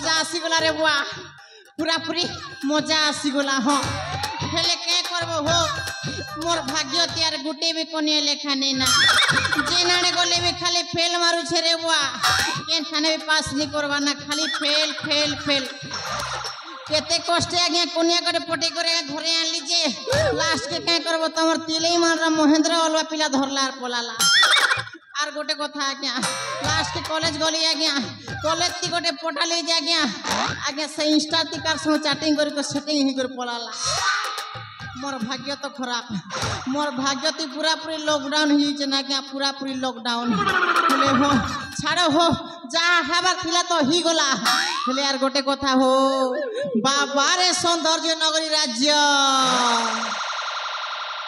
मजा आसीगला रे बुआ पूरा पूरी मजा आसीगला हाँ हेले के करबो हो मोर भाग्य त्यार गुटे भी कोने लेखा नहीं ना जेनाने गले भी खाली फेल मारू छे रे बुआ के थाने भी पास नहीं करवा ना खाली फेल फेल फेल केते कष्ट आगे कोनिया करे पटे करे घरे आन लीजे लास्ट के काय करबो तमर तिलेई मानरा महेंद्र अलवा पिला धरला और पलाला आर गोटे कथा आज्ञा लास्ट के कॉलेज गली आज्ञा कॉलेज ती गोटे पटा ले जा आज्ञा आज्ञा से इंस्टा ती कार सो चैटिंग करी को सेटिंग ही कर पलाला मोर भाग्य तो खराब मोर भाग्य ती पूरा पूरी लॉकडाउन ही जे ना क्या पूरा पूरी लॉकडाउन ले हो छाड़ो हो जा हवा थिला तो ही गला हेले यार गोटे कथा हो बाबा रे सौंदर्य नगरी राज्य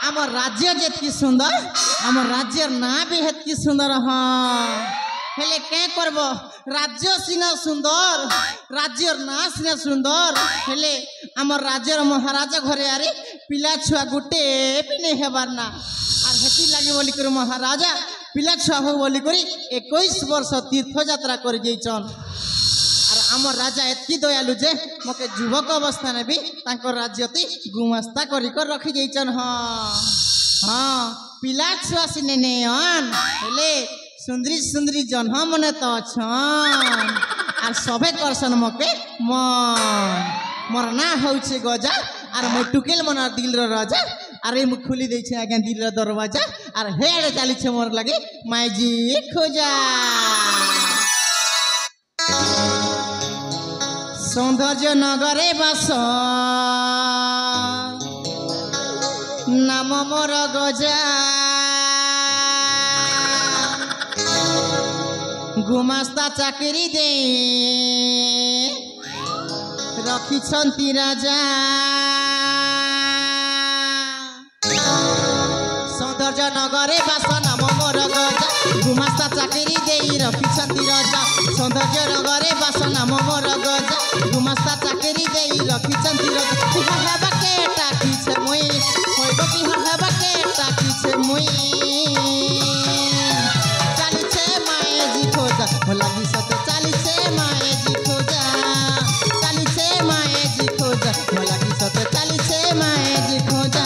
आम राज्य जेतकी सुंदर आम राज्य ना भी हेतकी सुंदर हाँ हेले क्या करब राज्य सिना सुंदर राज्य ना सिना सुंदर हेले आम राज्यर महाराजा घरे आरे पिला छुआ गुटे भी नहीं हेबार ना आर हेती लागे बोली कर महाराजा पिला छुआ हो बोली करी 21 वर्ष तीर्थ यात्रा कर जैचन आर आम राजा एतकी दयालु जे मके युवक अवस्था ने भी तांकर राज्य ती गुमस्ता करी कर रखी जैचन हाँ हाँ पिला छुआ सिने नेयन हेले सुंदरी सुंदरी जन्ह मने तो छन आर सबे करसन मके मन मोर ना होउछे गजा आर मो टुकेल मन दिल रो राजा अरे मु खुली दे छे आगे दिल रो दरवाजा आर हेड चाली छे मोर लगे माईजी खोजा सौंदर्य नगरे बास नाम मोर गजा गुमास्ता चाकरी दे रखी छंती राजा सौंदर्य नगरे बास नाम मोर गजा गुमास्ता चाकरी दे रखी छंती राजा सौंदर्य नगरे बास नाम मोर गजा गुमास्ता चाकरी दे रखी छंती राजा बिहा हेबा के टाकी छे मुई होइबो बिहा हेबा के टाकी छे मुई चाली छे माए जी खोजा हो लागी सते चाली छे माए जी खोजा चाली छे माए जी खोजा हो लागी सते चाली छे माए जी खोजा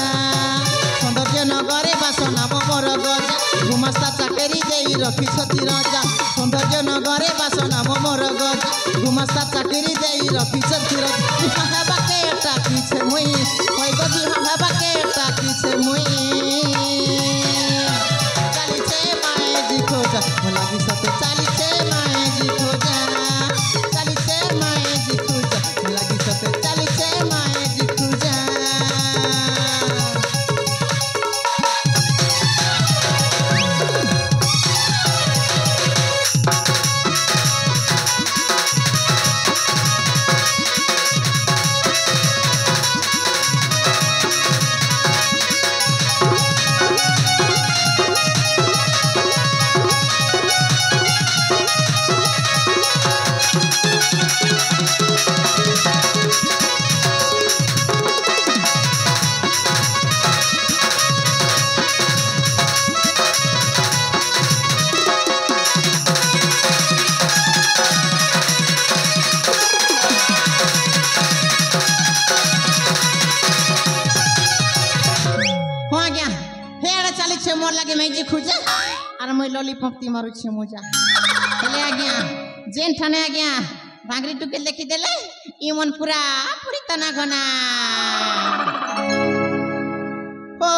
सौंदर्य नगरे बास नाम मोर गजा गुमास्ता चाकरी दे रखी छती राजा सौंदर्य नगरे बास नाम मोर गजा गुमास्ता चाकरी दे रखी छती राजा बिहा हेबा के टाकी छे मुई होइबो बिहा हेबा के टाकी छे मुई चाली छे माए जी खोजा हो लागी सते चाली छे माए जी खोजा चाली छे माए जी खोजा हो लागी सते चाली छे माए जी खोजा मोर लगे मैं जी खुजा और मैं लॉलीपॉप ती मारू छे मोजा हेले आज्ञा जेन ठाने आज्ञा भांगरी टुके देखि देले ई मन पूरा पूरी तना घना ओ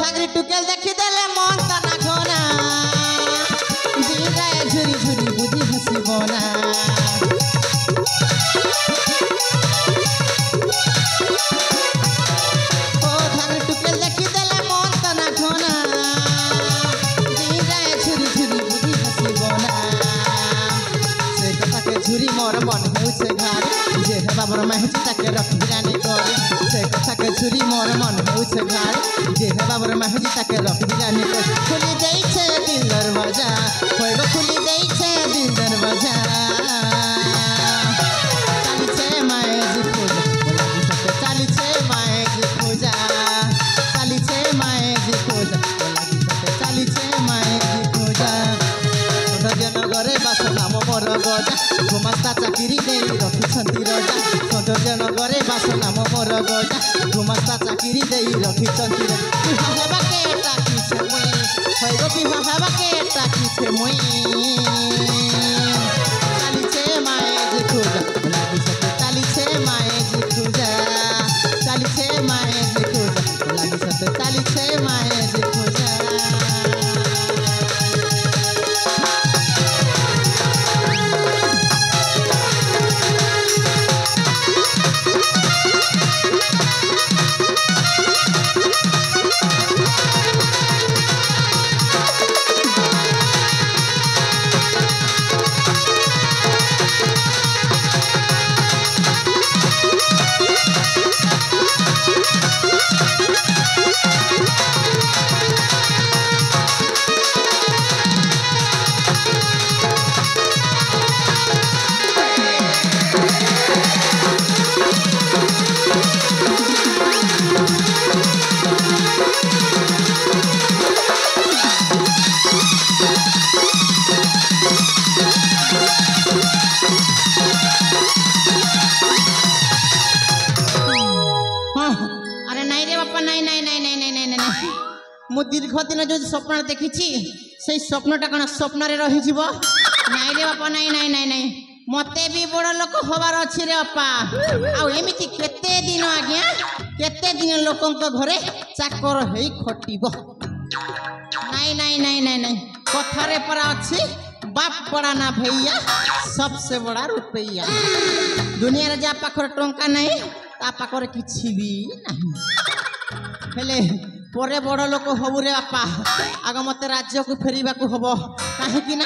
भांगरी टुके देखि देले मन तना घना दिला झुरी झुरी बुद्धि हसी बोना ओ भांगरी टुके देखि देले मन तना घना झुरी मोर मन होउछे घर जे बाबर महजी ताके रखी रानी कर से कथा के झुरी मोर मन होउछे घर जे बाबर महजी ताके रखी रानी कर खुली देई छे दिल दरवाजा होइबो खुली देई छे दिल दरवाजा चाली छे माए जी खोजा चाली छे माए जी खोजा चाली छे माए जी खोजा चाली छे माए जी खोजा सौंदर्य नगरे बास नाम मोर गजा गुमास्ता चाकरी दे रखिछंती रजा सौंदर्य नगरे बास नाम मोर गजा गुमास्ता चाकरी दे रखिछंती रजा हेबा के टाकिछे मुई होइगो बिहा हेबा के टाकिछे मुई चालिछे माए जिखुजा लागि सते चालिछे माए जिखुजा चालिछे माए जिखुजा लागि सते चालिछे माए जिखुजा मु दीर्घ दिन जो स्वप्न देखी से स्वप्नटा कौन स्वप्न रही नाई रे बापा नाई नाई नाई नाई मत भी बड़ लोक हबार अच्छी रे बापा आमती केते दिन आज्ञा केते दिन लोक घरे चाकर हो खटब नाई नाई नाई नाई नाई कथारे परा अच्छी बाप बड़ा ना भैया सबसे बड़ा रुपया दुनिया रे जा पाखर टंका नहीं ता पाखर किछि भी नहीं हेले परे बड़ लोक हबु रे बापा आग मत राज्य को फेरवा को हम कहीं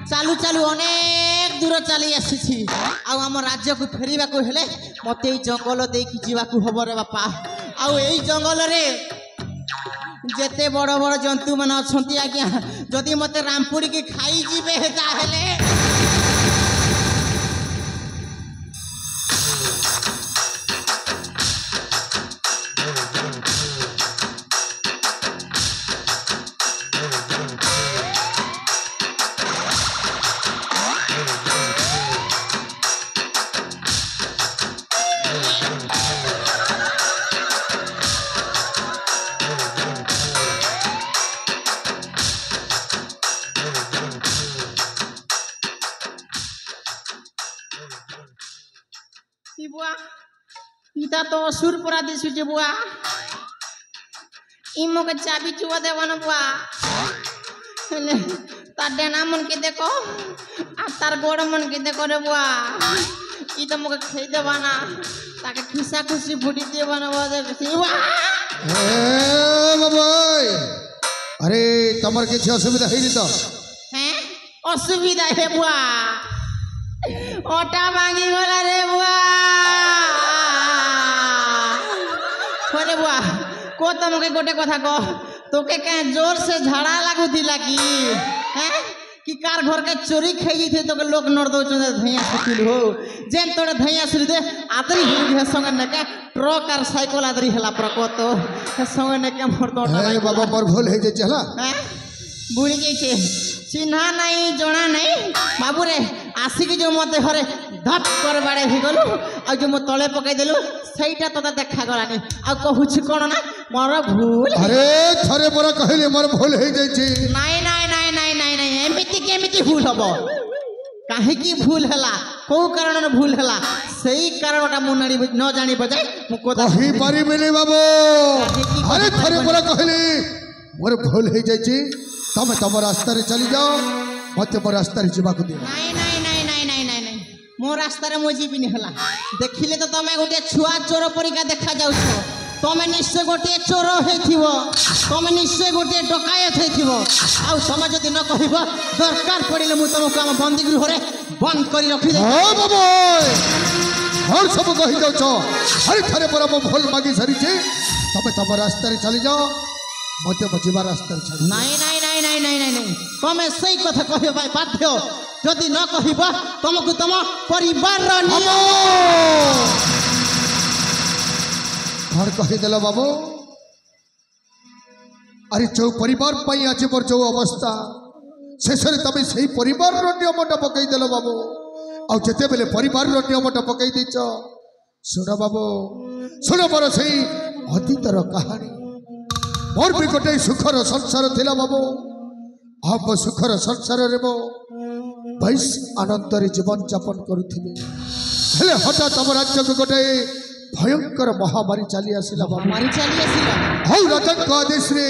चालू चालू अनेक दूर चली आसी आम राज्य को फेरवा को हेले मत जंगल देकी जीवाकू हम रे बापा आई जंगल रे जेते बड़ बड़ जंतु मान अच्छा आज्ञा जदि मत रामपुड़ी की खाई जीवे ताहेले इता तो असुर परा दिशुचे बुआ इमो के चाबी चुआ देवन बुआ हेले तार डेना मन के देखो आ तार गोड़ मन के देखो रे बुआ ई तो मोके खई देवाना ताके खिसा खुशी फुटी देवाना बुआ देखी बुआ ए बाबूय अरे तमर के असुविधा है तो हैं असुविधा है बुआ ओटा भांगी गला रे बुआ अरे बुआ को तुमके गोटे कथा कह तोके क्या जोर से झाड़ा लगुला कि हैं कि कार घर के चोरी खाई थे तो लोग नड़ दो धैया सुखिल हो जेन तोड़े धैया सुरी दे आदरी हिल संगे नेके ट्रक और साइकिल आदरी हला प्रको तो संगे नेके मोर तो ए बाबा पर भूल है जे चला हैं भूल गई चिन्हा नहीं जना नहीं बाबू रे आसिक जो मत घरे धप कर बाड़े ही गलु आ जो मो तले पकई देलु सेटा तो देखा गलानी आ कहूछ कोन ना मोर भूल अरे थरे मोर कहले मोर भूल है जे छी नहीं नहीं नहीं नहीं नहीं नहीं एमिति केमिति भूल हबो काहे की भूल हला को कारण भूल हला सही कारणटा मु नाडी न जानी बजाय मु को कहि पारी मिले बाबू अरे थरे मोर कहले मोर भूल है जे छी तमे तम रास्ता रे चली जाओ मत मोर रास्ता रे जीवा को दियो नहीं नहीं नहीं नहीं नहीं नहीं नहीं मो रास्ता रे मो जीविनी हला देखिले तो तमे गोटे छुआ चोर परिका देखा जाउ छो तमे निश्चय गोटे चोर हेथिबो तमे निश्चय गोटे डकायत हेथिबो आ समय जदि न कहिबो दरकार पड़िले मु तुमको हम बंदी गृह रे बंद करी रखि दे हां बाबू और सब कहि जाउ छो अरे थरे पर मो भूल मागी सरी छी तमे तम रास्ता रे चली जाओ मत बचिबा रास्ता रे चली नहीं नहीं नहीं नहीं नहीं नहीं नहीं तमे सही कथा कहियो भाई बाध्य जदि न कहिबो तुमको तुम परिवार रो नियो घर कहि देला बाबू अरे जो परिवार पई आज मोर जो अवस्था शेषरे तमे सही परिवार रो नियमटा पकई देला बाबू ଆଉ ଯେତେବେଳେ ପରିବାରର ନିୟମଟା ପକାଇ ଦେଇଛ ଶୁଣ ବାବୁ ଶୁଣ ମୋର ସେଇ ଅତୀତର କାହାଣୀ ମୋର ବି ଗୋଟେ ସୁଖର ସଂସାର ଥିଲା ବାବୁ ଆଉ ମୋ ସୁଖର ସଂସାରରେ ମୁଁ ବେଶ ଆନନ୍ଦରେ ଜୀବନ ଯାପନ କରୁଥିଲି ହେଲେ ହଠାତ୍ ଆମ ରାଜ୍ୟକୁ ଗୋଟେ ଭୟଙ୍କର ମହାମାରୀ ଚାଲି ଆସିଲା ବାବୁ ଆଉ ରାଜାଙ୍କ ଆଦେଶରେ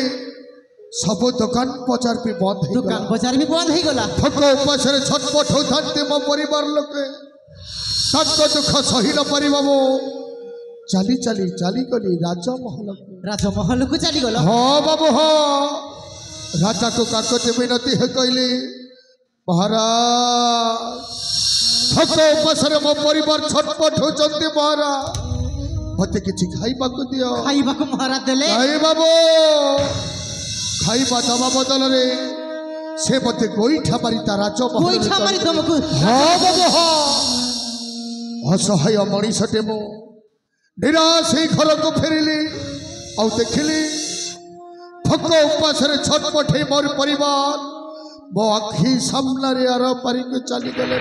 ସବୁ ଦୋକାନ ବଜାର ବି ବନ୍ଦ ହେଇଗଲା ଭୋକ ଉପାସରେ ଛଟପଟ ହଉଥାନ୍ତି ମୋ ପରିବାର ଲୋକେ ତାଙ୍କ ଦୁଃଖ ସହି ନ ପାରି ବାବୁ ଚାଲି ଚାଲି ଚାଲିଗଲି ରାଜମହଲକୁ ଚାଲିଗଲ ହଁ ବାବୁ ହଁ ରାଜାକୁ କାକତି ମିନତି କହିଲି ମହାରାଜ ଭୋକ ଉପାସରେ ମୋ ପରିବାର ଛଟପଟ ହଉଛନ୍ତି ମହାରାଜ ମତେ କିଛି ଖାଇବାକୁ ଦିଅ ଖାଇବାକୁ ମହାରାଜ ଦେଲେ ବାବୁ ଖାଇବା ଦବା ବଦଳରେ ସେ ମତେ ଗୋଇଠା ମାରି ତା ତମକୁ ହଁ ବାବୁ ହଁ ଅସହାୟ ମଣିଷଟେ ମୁଁ ନିରାଶ ହେଇ ଘରକୁ ଫେରିଲି ଆଉ ଦେଖିଲି ଭୋକ ଉପାସରେ ଛଟପଟ ହେଇ ମୋର ପରିବାର ମୋ ଆଖି ସାମ୍ନାରେ ଆର ପାରିକୁ ଚାଲିଗଲେ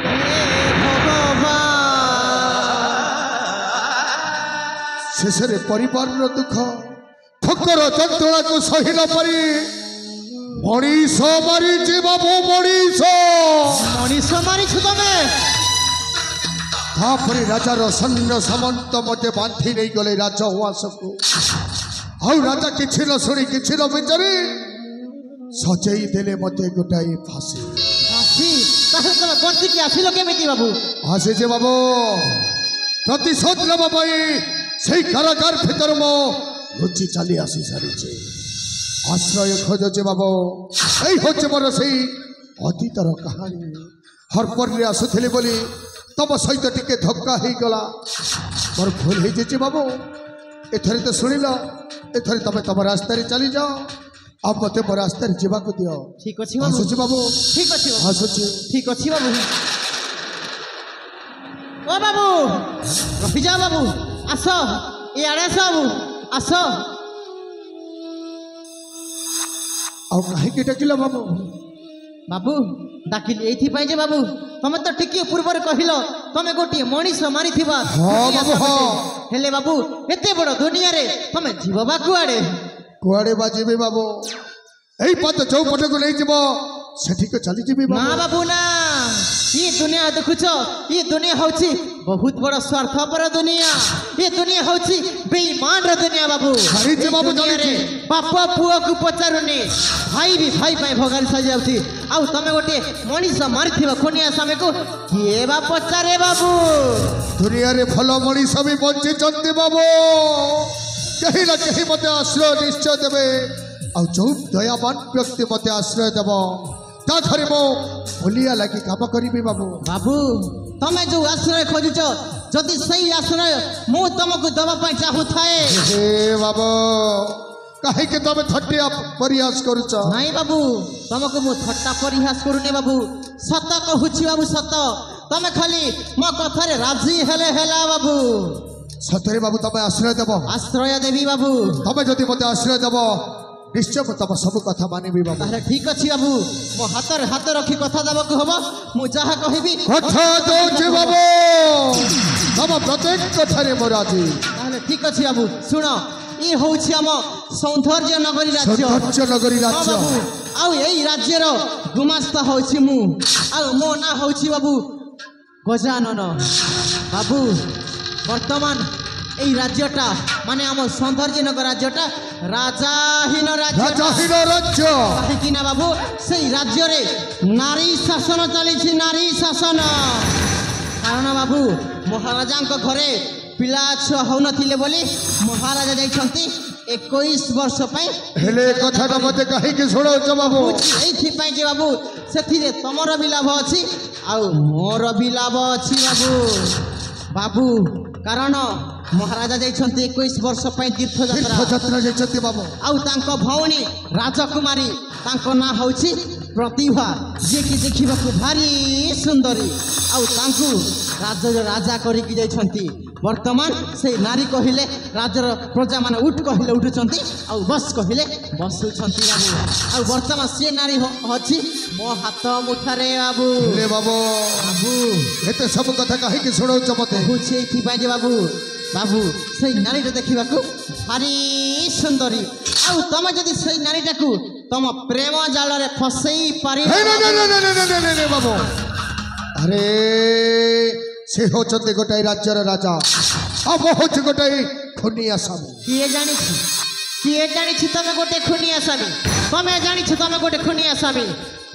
ଶେଷରେ ପରିବାରର ଦୁଃଖ ଭୋକର ଯନ୍ତ୍ରଣାକୁ ସହି ନ ପାରି ମଣିଷ ମାରିଛି ବାବୁ ମଣିଷ ମାରିଛୁ ତମେ ତାପରେ ରାଜାର ସୈନ୍ୟ ସାମନ୍ତ ମତେ ବାନ୍ଧି ନେଇଗଲେ ରାଜ ଉଆସକୁ ଆଉ ରାଜା କିଛି ନ ଶୁଣି କିଛି ନ ବିଚାରି ସଜେଇ ଦେଲେ ମତେ ଗୋଟାଏ ଫାଶୀ ଆସିଲ କେମିତି ବାବୁ ଆସିଛି ବାବୁ ପ୍ରତିଶୋଧ ନେବା ପାଇଁ ସେଇ କାରାଗାର ଭିତରେ ମୁଁ ଲୁଚି ଚାଲି ଆସି ସାରିଛି ଆଶ୍ରୟ ଖୋଜୁଛି ବାବୁ ଏଇ ହଉଛି ମୋର ସେଇ ଅତୀତର କାହାଣୀ ହରପରରେ ଆସୁଥିଲି ବୋଲି ତମ ସହିତ ଟିକେ ଧକ୍କା ହେଇଗଲା ମୋର ଭୁଲ ହେଇଯାଇଛି ବାବୁ ଏଥରେ ତ ଶୁଣିଲ ଏଥରେ ତମେ ତମ ରାସ୍ତାରେ ଚାଲିଯାଅ ଆଉ ମତେ ମୋ ରାସ୍ତାରେ ଯିବାକୁ ଦିଅ ଠିକ ଅଛି ଆସୁଛି ବାବୁ ଠିକ ଅଛି ଆସୁଛି ଠିକ ଅଛି ବାବୁ ଓ ବାବୁ ରଖିଯାଅ ବାବୁ ଆସ ଇଆଡ଼େ ଆସ ବାବୁ ଆସ ଆଉ କାହିଁକି ଡାକିଲ ବାବୁ ବାବୁ ଡାକିଲି ଏଇଥିପାଇଁ ଯେ ବାବୁ ତମେ ତ ଟିକେ ପୂର୍ବରୁ କହିଲ ତମେ ଗୋଟିଏ ମଣିଷ ମାରିଥିବା ହେଲେ ବାବୁ ଏତେ ବଡ଼ ଦୁନିଆରେ ତମେ ଯିବ ବା କୁଆଡ଼େ ବା ଯିବି ବାବୁ ଏଇ ପଥ ଯୋଉ ପଟକୁ ନେଇଯିବ ସେଠିକୁ ଚାଲିଯିବି ନା ବାବୁ ନା ये दुनिया देखुच ये दुनिया होची बहुत बड़ा स्वार्थपर दुनिया ये दुनिया होची बेईमान दुनिया बाबू बाप पुओ को पचारुनी भाई भी भाई पाई भगारी साजी जाउची आउ तमे गोटे मनीष मारिथिबा खुनिया सामे को किए बा पचारे बाबू दुनिया रे भलो मनीष भी बंची चंती बाबू कहीं ना कहीं मते आश्रय निश्चय देबे आउ जो दयावान व्यक्ति मते आश्रय देबो ताथरे मो भूलिया लगी काम करी बाबू बाबू तमे जो आश्रय खोजुच जदि सही आश्रय मु तुमको दबा चाहू थाए हे बाबू कहीं के तमे थट्टा प्रयास करूच नहीं बाबू तुमको मु थट्टा प्रयास करूने बाबू सत कहूची बाबू सत तमे खाली मो कथारे राजी हेले हेला बाबू सतरे बाबू तमे आश्रय देबो आश्रय देवी बाबू तमे जदि मते आश्रय देबो निश्चय तब सब कथा मानिबी बाबू तारे ठीक अछि बाबू मो हाथ रखी कथा दबक हबो मु जहा कहिबी कथा दोछि बाबू तब प्रत्येक कथारे मोर आछि ताले ठीक अछि बाबू सुन ई होछि हम सौंदर्य नगरी राज्य बाबू आउ एई राज्य रो गुमास्ता होछि मु आउ मो ना होछि बाबू गजानन बाबू वर्तमान এই রাজ্যটা মানে আমার সৌন্দর্যনগর রাজ্যটা রাজাহীন রাজ্য কাহিকি না বাবু সেই রাজ্যরে নারী শাসন চালিছি নারী শাসন কারণ বাবু মহারাজাঙ্ক ঘরে পিলা ছুয়া হউনথিলে বলি মহারাজা যাইছন্তি 21 वर्ष পাই হেলে কথাটা মতে কাহিকি শুনাউছ বাবু এইথিপাই যে বাবু সেথিরে তমর বি লাভ আছে আউ মোর বি লাভ আছে বাবু বাবু कारण महाराजा जाइछन्ते 21 वर्ष पई तीर्थयात्रा जाइछन्ते बाबू आउ तांको भौणी राजकुमारी तांको ना होछि प्रतिभा जे कि देखिबाकू भारी सुंदरी आउ तांकू राजा करी कि जाइछन्ती बर्तमान से नारी कहले राज्यर प्रजा माने उठ कहले उठुचंती आ बस कहले बसुचंती बाबू आ वर्तमान से नारी अछि मो हाथ मुठारे बाबू रे बाबू बाबू एते सब कथा कहि के सुनाउछ मते बुझे कि बाजे बाबू बाबू से नारी देखा भारी सुंदरी आ तुम जदि से नारी तुम प्रेम जाल रे फसई पारि ने बाबू अरे से होचते गोटाई राज्यर राजा अब होच गोटाई खुनिया स्वामी किए जानी तुम गोटे खुनिया स्वामी तुम जानी तुम गोटे खुनिया स्वामी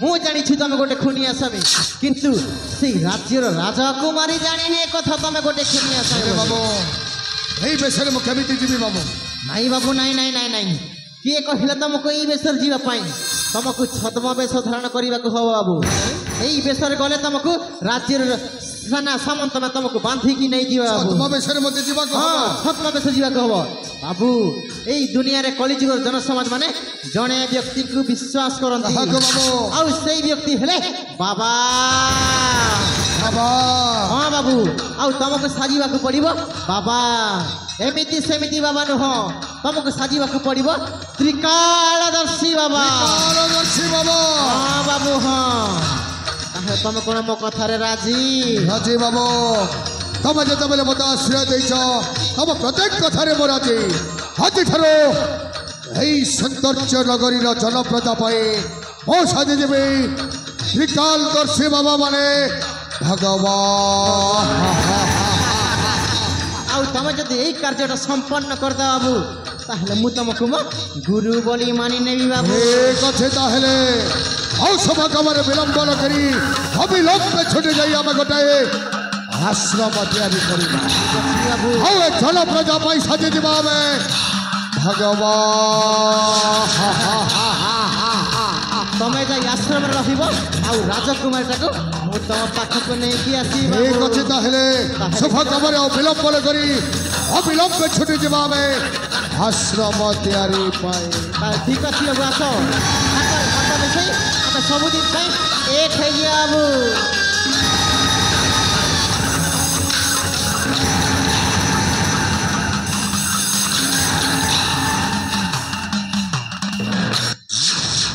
मु जानी तुम गोटे खुनिया स्वामी किंतु से राज्यर राजा कुमारी जानी ने कथा तुम गोटे खुनिया स्वामी बाबू यही बेसर मु केमिति जीवी बाबू नहीं बाबू नहीं किए कहले तुमको यही बेसर जीवाई तुमको छद्म बेश धारण करने को हम बाबू यही बेसर गले तुमको राज्य सेना सामंत में तुमको बांधिकी नहीं जीवा छद्म बेसर मते जीवा को हां छद्म बेश जीवा को हम बाबू यही दुनिया रे कलिजुगर जनसमाज माने जने व्यक्ति को विश्वास करंती बाबू आ सेही व्यक्ति हेले बाबा बाबा हां बाबू आ तुमको साजीवा को पड़िबो बाबा एमिति सेमिति बाबा नुह तुमको साजीवा को पड़िबो त्रिकालदर्शी बाबा हाँ बाबू हाँ तुम कौन मो कथार राजी बाबू तुम जो बेले मत आश्रय देछ तुम प्रत्येक कथार मो राजी आज ठारो यही सौंदर्य नगरी जनप्रजा पाए मो साजी देवी त्रिकालदर्शी बाबा माने भगवान तुम जब यही कार्य संपन्न करद बाबू ताहले मु तुमको मो गुरु बोली मानि नेबी बाबू एक अच्छे ताहले औ सभा कमरे विलंब न करी अविलंब छुटे जाई आम गोटाए आश्रम तैयारी करिबा बाबू औ जन प्रजा पाई साजे दिबा में भगवान तमे जा आश्रम रहिबो आ राजकुमार टाको मु तम पाखक नै कि आसी एक अच्छे ताहले सभा कमरे विलंब न करी अविलंब छुटे दिबा में आश्रम तैयारी पाए ठीक अछि बाबू आसो सबुदिन एक है बाबू।